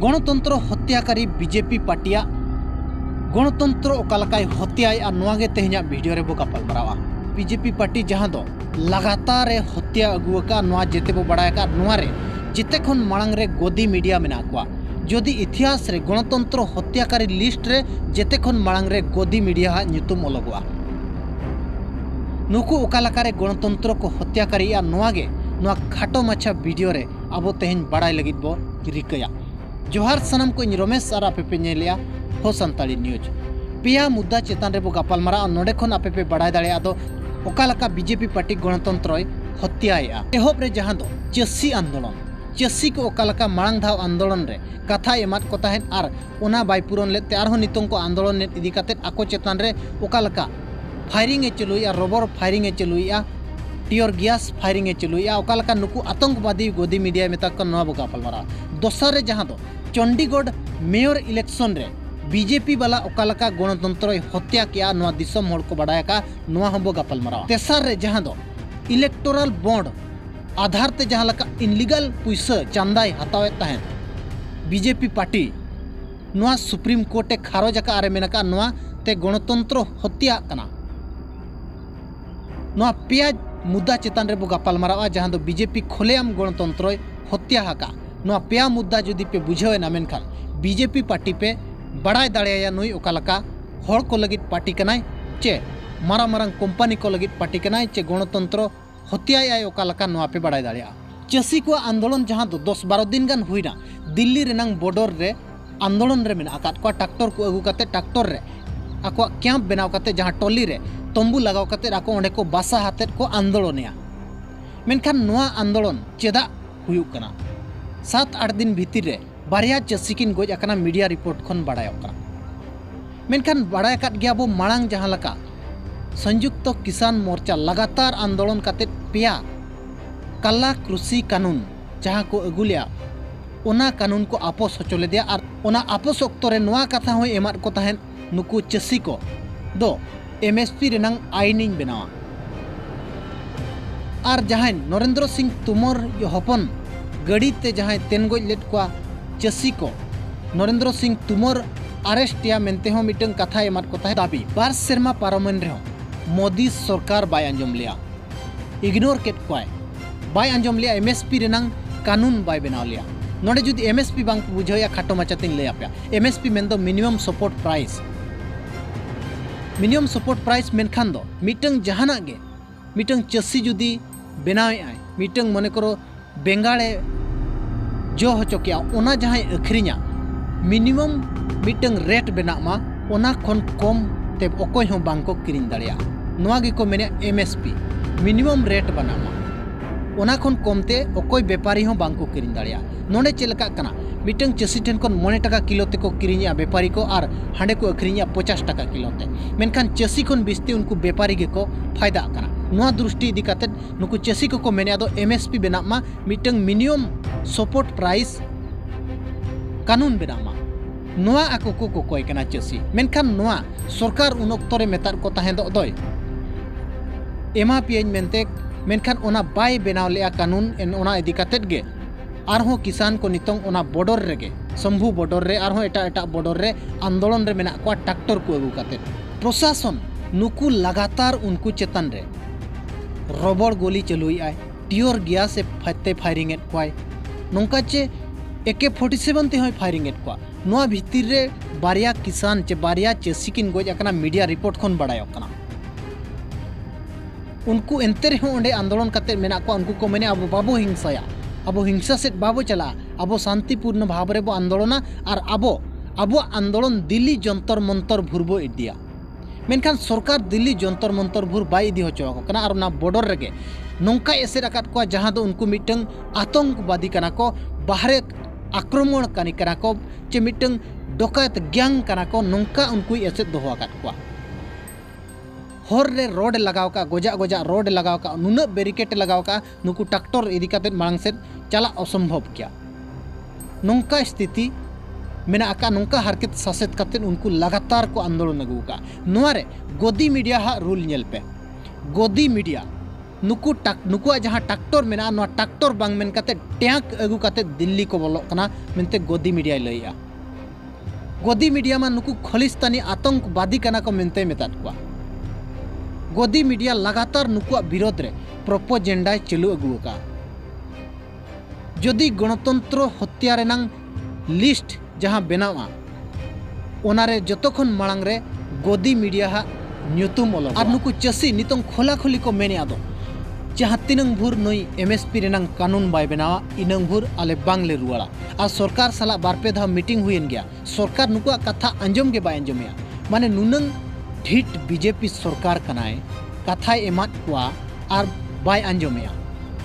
गणतंत्र हत्याकारी बीजेपी पार्टिया गणतंत्र ओकालकाय हत्याय नोगे तेहना वीडियो रे बो गपालमारावा। बीजेपी पार्टी जहां दो लगातार हत्या अगुआ नोआ जेते बो बड़ायका नोआ रे जेते खन मांग रे गोदी मीडिया मेना कोआ जदि इतिहास रे गणतंत्र हत्याकारी लिस्ट रे जेते खन मांग रे गोदी मीडिया नुतुम अलगुआ। नुकु ओकालकारे गणतंत्र को हत्याकारी नोआगे नोआ खाटो माछा वीडियो रे अब तेहन बड़ाई लगित बो रिकाया। जोहार सनम को इन रमेश और आपे पे नेलिया हो संताली न्यूज पिया मुद्दा चेतान रे बो गपालमारा नोडे खन आपे पे बड़ाई दाड़े आदो ओकालका बीजेपी पार्टी गणतंत्र हत्याया एहोब रे जहां दो चसी आंदोलन चसी को ओकालका मांग धाव आंदोलन रे कथा एमात को ताहेन आर ओना बाय पूरन ले त्यार हो नितों को आंदोलन ने इदी काते आको चेतान रे ओकालका फायरिंग ए चलुया रबर फायरिंग ए चलुया टियर गैस फायरिंग ए चलुया ओकालका नुकु आतंकवादी गोदी मीडिया में तक नवा बो गपालमारा। दोसर रे जहां दो चंडीगढ़ मेयर इलेक्शन रे बीजेपी वाला ओकालका गणतंत्र हत्या किया नवा दिसम होड़ को बड़ायका नवा हबो गपालमारा। तेसर रे जहां दो इलेक्टोरल बॉन्ड आधार ते जहां लका इनलीगल पैसा चंदाय हतावे तहन बीजेपी पार्टी नवा सुप्रीम कोर्ट खारोज का आरे मेनका नवा ते गणतंत्र हत्या कना नवा पियाज मुद्दा चेतान रे बो गपालमारा जहां दो बीजेपी खोलेआम गणतंत्र हत्या हका नवा पिया मुद्दा जदि पे बुझावे ना मेनखान बीजेपी पार्टी पे बड़ाई दाड़ेया नुई ओकालका होड़ को लगित पार्टी कनाय चे मारा मारंग कंपनी को लगित पार्टी कनाय चे गणतंत्र हत्याय ओकालका नवा पे बड़ाई दाड़ेया। चसी को आंदोलन जहां दो 10-12 दिन गान हुईना दिल्ली रेनांग बॉर्डर रे आंदोलन रे मेना आकात को ट्रैक्टर को अगु काते ट्रैक्टर रे आको कैंप बनाव काते जहां टोली रे तंबू लगाव काते आको ओंडे को बासा हाते को आंदोलनया। मेनखान नवा आंदोलन चेदा हुयुक कना 7-8 दिन भीतर रे बारिया चसी किन गोज अकना मीडिया रिपोर्ट खन बड़ायोक कना। मेनखान बड़ाय काट गया बो मांग जहां लका संयुक्त किसान मोर्चा लगातार आंदोलन काते पिया काला कृषि कानून जहां को अगुलिया ओना कानून को आपोस होचोले दिया और ओना आपोस ओक्तो रे नवा कथा हो एमात को ताहेन नुकु चसी को दो एमएसपी रेनांग आईनिंग बनावा और जहां नरेंद्र सिंह तोमर हपन गड़ी ते जहां तेन गोज लेट को चसी को नरेंद्र सिंह तोमर अरेस्ट या मेनते हो मिटंग कथा एमात को ताहे दाबी बार सेरमा पारमन रे मोदी सरकार बाय अंजम लिया इग्नोर केट कोय बाय अंजम लिया एमएसपी रेनांग कानून बाय बनाव लिया नोडे जुदी एमएसपी बांग बुझाया खाटो माचातिन ले आपया एमएसपी मेन दो मिनिमम सपोर्ट प्राइस मेनखान दो मिटंग जहाना गे मिटंग चसी जुदी बनावे आय मिटंग मने करो बेंगाड़े जो होचोकिया ओना जहां अखरिया मिनिमम मिटंग रेट बेना मा ओना खन कम ते ओकोय हो बांको किरिन दाड़िया नोआ गे को मेने एमएसपी मिनिमम रेट बनामा ओना खन कमते ओकोय व्यापारी हो बांको किरिन दाड़िया नोडे चेलका कना मिटंग चसी ठेन खन 9 टाका किलो ते को किरिनिया व्यापारी को और हांडे को अखरिनिया 50 टाका किलो ते मेनखान चसी खन बिस्ती उनको व्यापारी गे को फायदा कना नोआ दृष्टि इदी काते नुकु चसी को मेने आदो एमएसपी बेनामा मिटंग मिनिमम सपोर्ट प्राइस कानून बेनामा नोआ आको को कोय कना चसी मेनखान नोआ सरकार उन ओक्तो रे मेतार को ताहें दो दोय एमा पियन मेनते मेनखान ओना बाय बेनाव लेया कानून एन ओना इदी कातेत गे आरहों किसान को नितोंग ओना बॉर्डर रे गे शंभू बॉर्डर रे आरहों एटा बॉर्डर रे आंदोलन रे मेना को ट्रैक्टर को अगु कातेत प्रशासन नुकु लगातार उनको चेतन रे रबड़ गोली चलुई आय टियर गैस से फते फायरिंग एट कोय नोंका चे AK-47 ते होय फायरिंग एट को नोआ भितिर रे बारिया किसान चे बारिया चेसी किन गोज अकना मीडिया रिपोर्ट खन बड़ायो कना उनको एंते रे ओंडे आंदोलन काते मेना को उनको को मेने अब बाबो हिंसाया अब हिंसा से बाबो चला अब शांतिपूर्ण भाव रे बो आंदोलना और अब आंदोलन दिल्ली जंतर मंतर भुरबो इदिया मेनखान सरकार दिल्ली जंतर मंतर भुर बाय इदी होचो कना और ना बॉर्डर रे नोंका एसेर आकात को जहां दो उनको मिटंग आतंकवादी कना को बाहरे आक्रमण कानी कना को चे मिटंग डकैत गैंग कना को नोंका उनको एसे दोहो आकात को हर रे रोड लगाव का गोजा रोड लगाव का नुना बैरिकेड लगाव का नुकु ट्रैक्टर इदी काते मांग से चला असंभव किया नोंका स्थिति मेना आका नोंका हरकत सासेत काते उनको लगातार को आंदोलन अगु का नोआ रे गोदी मीडिया हा रूल नेल पे गोदी मीडिया नुकुआ जहाँ ट्रैक्टर मेना नोआ ट्रैक्टर बांग मेन काते टैंक अगू काते दिल्ली को बोलो कना मेनते गोदी मीडिया लैया गोदी मीडिया मा नुकु खलिस्तानी आतंकवादी कना को मेनते मेताद कुआ गोदी मीडिया लगातार नुकुआ विरोध रे प्रोपोजेंडा चलू अगू का जदि गणतंत्र हत्या रेनांग लिस्ट जहाँ बनावा ओनारे जतोखन मांग रे गोदी मीडिया हा न्यूतुम ओलो और नुकु चासी नितों खोला खोली को मेने आदो जहाँ तिनंग भूर नई एमएसपी रेनांग कानून बाय बनावा इनंग भूर आले बांगले रुआड़ा और सरकार साला बारपे धा मीटिंग हुई गया सरकार नुकुआ कथा अंजम के बाय अंजमया माने नुनंग ढीट बीजेपी सरकार कनाए कथा एमात कुआ और बाय अंजमया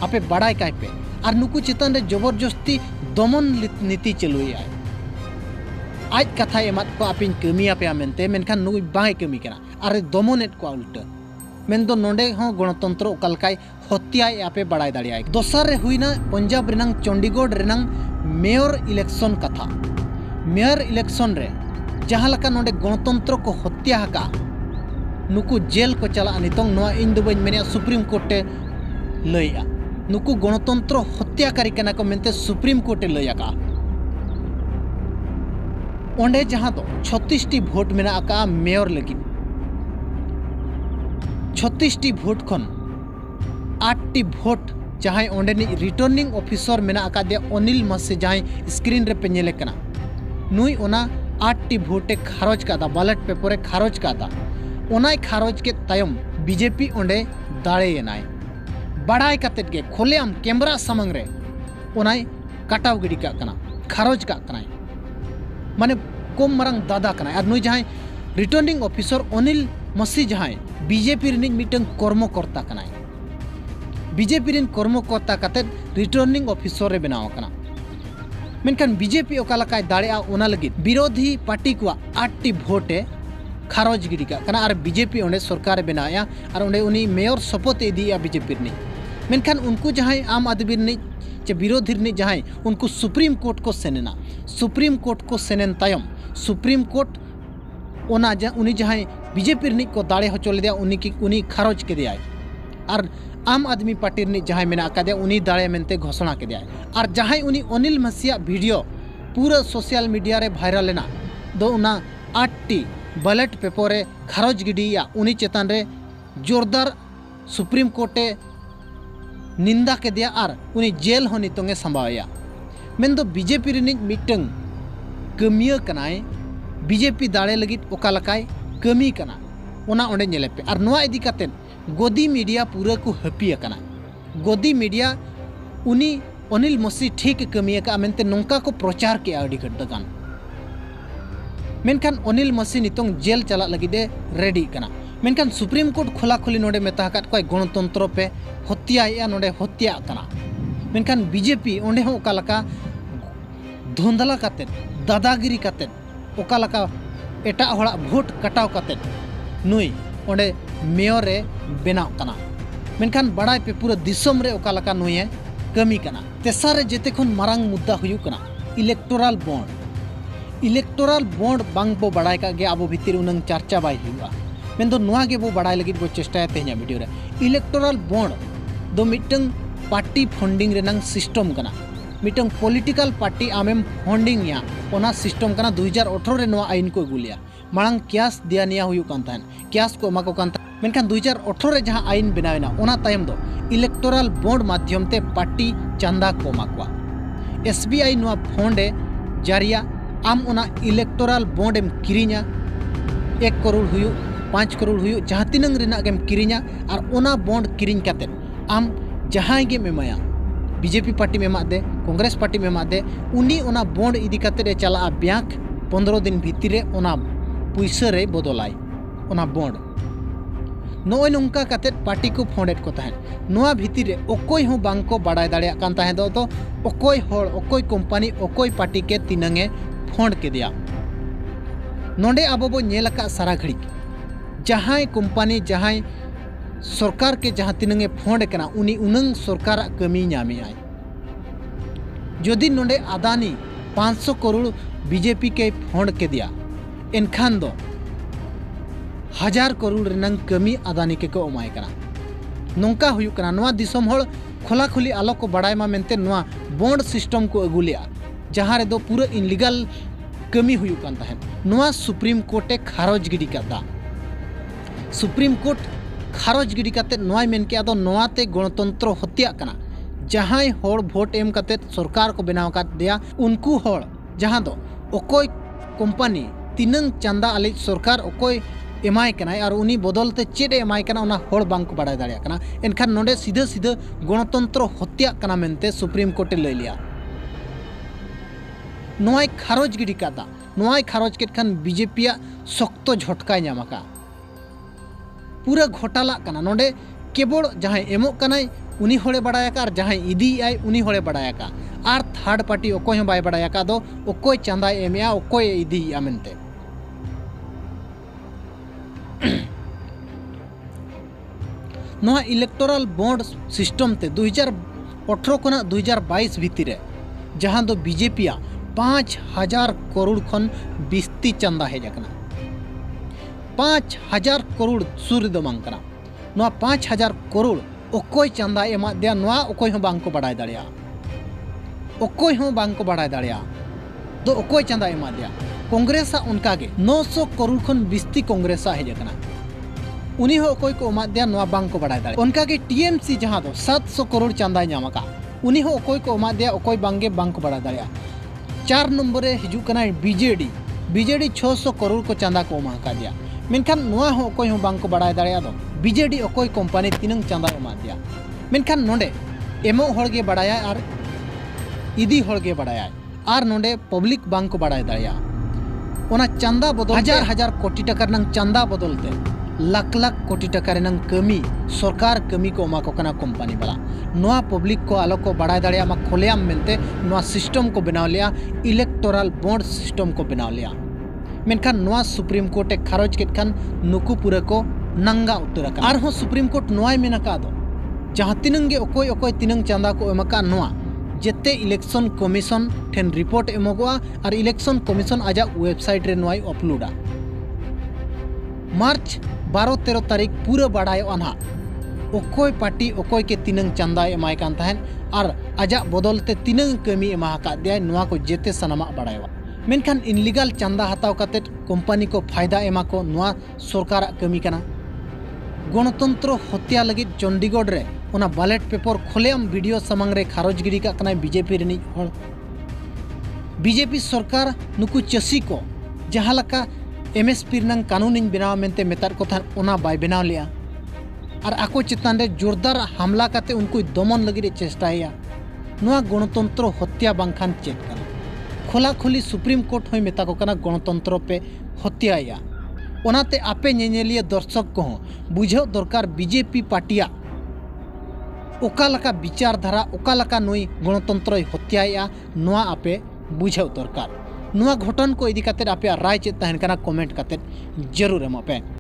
आपे बड़ाई काय पे और नुकु चितान रे जबरदस्ती दमन नीति चलुया आज कथा एमात को आपिन कमिया पे मेनते मेनखान नुई बाय कमी कना अरे दमनेट को उल्टा मेन दो नोंडे हो गणतंत्र ओकालकाय हत्या आपे बड़ाई दाड़ियाय दोसर रे हुईना पंजाब रेनांग चंडीगढ़ रेनांग मेयर इलेक्शन कथा मेयर इलेक्शन रे जहाँ लका नोंडे गणतंत्र को हत्या हका नुकु जेल को चला नितोंग नोआ इन दो बइन मेने सुप्रीम कोर्टे लैया नुकु गणतंत्र हत्याकारी कना को मेनते सुप्रीम कोर्टे लैया का ओंडे जहाँ दो 36 टी भोट मेना आका मेयर लगी 36 टी भोट खन 8 टी भोट जहाँ ओंडे रिटर्निंग ऑफिसर मेना आका दे अनिल मसे जहाँ स्क्रीन रे पे नेले कना नुई ओना 8 टी भोटे खारज का बैलेट पेपर खारज का ओनाय खारज के तायम बीजेपी ओंडे दाड़े नाय बड़ाई कतेट के खोलेआम कैमरा सामंग रे ओनाय काटाव गिडी का कना खारज का कनाय माने कम मारंग दादा कनाय और नुई जहाँ रिटर्निंग ऑफिसर अनिल मसी जहाँ बीजेपी रिनिज मिटन कर्मकर्ता कनाय बीजेपी रिन कर्मकर्ता कते रिटर्निंग ऑफिसर रे बनाव कना मेनखान बीजेपी ओकालकाय दाड़ेआ ओना लगी विरोधी पार्टी को 8 टी भोटे खारज गिडी का कना और बीजेपी ओंडे सरकार बनाया और ओंडे उनी मेयर शपथ इदिया बीजेपी रिनिज मेनखान उनको जहाँ आम आदमी रिनिज चे विरोधी रिनिज जहाँ उनको सुप्रीम कोर्ट को सेनेना सुप्रीम कोर्ट को सेनेन तायम सुप्रीम कोर्ट ओना उनी जहाँ बीजेपी रिनिज को दाड़े होचो लेदिया उनी खारज के दिया और आम आदमी पार्टी रिनिज जहाँ मेना कादे उनी दाड़े मेनते घोषणा के दिया और जहाँ उनी अनिल मसीहा वीडियो पूरा सोशल मीडिया रे वायरल लेना दो उना 8 टी बैलेट पेपर रे खारज गिडिया उनी चेतान रे जोरदार सुप्रीम कोर्टे निंदा के दिया और उनी जेल हो नितोंगे संभावया मेन दो बीजेपी रिनिज मिटंग कमिया कनाय बीजेपी दाड़े लगी ओकालकाय कमी कना ओना ओंडे नेले पे और नोआ इदी कातेन गोदी मीडिया पूरा को हपी कना गोदी मीडिया उनी अनिल मसी ठीक कमिया का मेनते नोंका को प्रचार के आड़ी गड्डगान मेनखान अनिल मसी नितोंग जेल चला लगी दे रेडी कना मेनखान सुप्रीम कोर्ट खोला खोली नोडे मेता काट कोई गणतंत्र पे हत्या नोडे हत्या कना मेनखान बीजेपी ओंडे हो ओकालका धुंधला काते दादागिरी काते ओकालका एटा हड़ा भोट कटाव काते नुई ओंडे मेयर रे बनाव कना मेनखान बड़ाई पे पूरा दिसम रे ओकालका नुई कमी कना तेसारे जेते खन मारांग मुद्दा हुयु कना इलेक्टोरल बॉन्ड बांग बो बड़ाई का गे आबो भीतर उनंग चर्चा बाय हुआ मेन दो नुआ गे बो बड़ाई लगी बो चेष्टा तेहना वीडियो रे इलेक्टोरल बॉन्ड दो मिटंग पार्टी फंडिंग रेनांग सिस्टम कना मिटंग पॉलिटिकल पार्टी आमेम फंडिंग या ओना सिस्टम कना 2018 रे नुआ आईन को गुलिया मांग क्यास दिया निया हुयु कान थान क्यास को एमा को कान मेनखान 2018 रे जहां आईन बनावेना ओना तायम दो इलेक्टोरल बॉन्ड माध्यम ते पार्टी चंदा को माकवा एसबीआई नुआ फंडे जारिया आम ओना इलेक्टोरल बॉन्ड एम किरिnya 1 करोड़ हुयु 5 करोड़ हुयु जहां तिनंग रेना गेम किरिnya और ओना बॉन्ड किरिंग काते आम जहां गे मेमाया बीजेपी पार्टी में मादे कांग्रेस पार्टी में मादे उनी ओना बॉन्ड इदी काते चला बैंक 15 दिन भीतर रे ओना पैसा रे बदलाय ओना बॉन्ड नोय नोंका काते पार्टी को फंडेट को ताहेन नोआ भीतर रे ओकोय हो बांग को बड़ाय दाड़िया कान ताहेन दो ओकोय होड़ ओकोय कंपनी ओकोय पार्टी के तिनंगे फंड के दिया नोंडे आबो बो नेलका सारा घड़ी जहां कंपनी जहां सरकार के जहां तिनंगे फंड कना उनी उनंग सरकार कमी नामे आय जदि नोंडे अदानी 500 करोड़ बीजेपी के फंड के दिया एनखान दो 1000 करोड़ रेनंग कमी अदानी के को अमाय कना नोंका हुयुक कना नोआ दिसोम होड़ खोला खुली आलो को बड़ाय मा मेनते नोआ बॉन्ड सिस्टम को अगू लेआ जहां रे दो पूरा इनलीगल कमी हुयुक कान तहन नोआ सुप्रीम कोर्टे खारज गिडी कादा सुप्रीम कोर्ट खारज गिडी काते नोआ मेन के आदो नोआते गणतंत्र हत्या कना जहां होड़ वोट एम काते सरकार को बनाव का दिया उनको होड़ जहां दो ओकोय कंपनी तिनंग चंदा आले सरकार ओकोय एमाय कना और उनी बदलते चेड एमाय कना उना होड़ बांग को बड़ाय दाड़िया कना एनखान नोडे सीधा सीधा गणतंत्र हत्या कना मेनते सुप्रीम कोर्टे लय लिया नोआय खारज गिडी कादा नोआय खारज केट खान बीजेपी शक्तो झटकाय नामाका पूरा घोटाला कना नोडे केवल जहां एमो कनाय उनी होड़े बड़ायाका और जहां इदी आय उनी होड़े बड़ायाका और थर्ड पार्टी ओकोय हो बाय बड़ायाका दो ओकोय चंदा एमिया ओकोय इदी आमेनते नोआ इलेक्टोरल बॉन्ड सिस्टम ते 2018 खना 2022 भितर जहां दो बीजेपी 5000 करोड़ खन बिस्ती चंदा हेजकना 5000 करोड़ सूर्य दो मांगकना नोआ 5000 करोड़ ओकोय चंदा एमा दिया नोआ ओकोय हो बांग को बड़ाय दाड़िया ओकोय हो बांग को बड़ाय दाड़िया दो ओकोय चंदा एमा दिया कांग्रेस उनका गे 900 करोड़ खन बिस्ती कांग्रेस हेजकना उनी हो ओकोय को एमा दिया नोआ बांग को बड़ाय दाड़िया उनका गे टीएमसी जहां दो 700 करोड़ चंदा नामका उनी हो ओकोय को एमा दिया ओकोय बांगे बांग को बड़ाय दाड़िया 4 नंबर रे हिजू कना बीजेडी 600 करोड़ को चंदा को एमा का दिया मेनखान नोआ हो ओकोय हो बांग को बड़ाय दाड़िया दो बीजेडी ओकोय कंपनी तिनंग चंदा एमा दिया मेनखान नोंडे एमो होड़गे बड़ाया और इदी होड़गे बड़ाया और नोंडे पब्लिक बांग को बड़ाय दाड़िया ओना चंदा बदल हजार कोटी टका नंग चंदा बदलते लाख लाख कोटी टका नंग कमी सरकार कमी को एमा को कना कंपनी वाला नोआ पब्लिक को आलो को बड़ाय दाड़िया मा खोलेयाम मेनते नोआ सिस्टम को बनाव लिया इलेक्टोरल बॉन्ड सिस्टम को बनाव लिया मेनखान नोआ सुप्रीम कोर्टे खारज केट खान नुकु पूरा को नंगा उतर और हो सुप्रीम कोर्ट नोआय मेनका दो जहां तिनंगे ओकोय ओकोय तिनंग चंदा को एमका नोआ जेते इलेक्शन कमीशन ठेन रिपोर्ट एमोगोआ और इलेक्शन कमीशन आजा वेबसाइट रे नोआय अपलोडा मार्च 12-13 तारीख पूरा बड़ाय अनहा ओकोय पार्टी ओकोय के तिनंग चंदा एमाय कान तहन और आजा बदलते तिनंग कमी एमा का दिया नोआ को जेते सनामा बड़ायवा मेनखान इनलीगल चंदा हताव काते कंपनी को फायदा एमा को नोआ सरकार कमी कना गणतंत्र हत्या लगी चंडीगढ़ रे ओना बैलेट पेपर खोलेम वीडियो समंग रे खारज गिरी का कना बीजेपी रनी होड़ बीजेपी सरकार नुकु चसी को जहां लका एमएसपी रनंग कानून बनाव मेनते मेतार को थान ओना बाय बनाव लिया और आको चितान रे जोरदार हमला काते उनको दमन लगी रे चेष्टाया नोआ गणतंत्र हत्या बांखान चेक कना खोला खोली सुप्रीम कोर्ट होय मेता को कना गणतंत्र पे हत्याया ओनाते आपे नेनेलिया दर्शक को बुझे दरकार बीजेपी पार्टिया ओका लका विचारधारा ओका लका नई गणतंत्र हत्याया नोआ आपे बुझे दरकार नोआ घटन को इदी काते आपे राय चेत तहन कना कमेंट काते जरूर एमापे।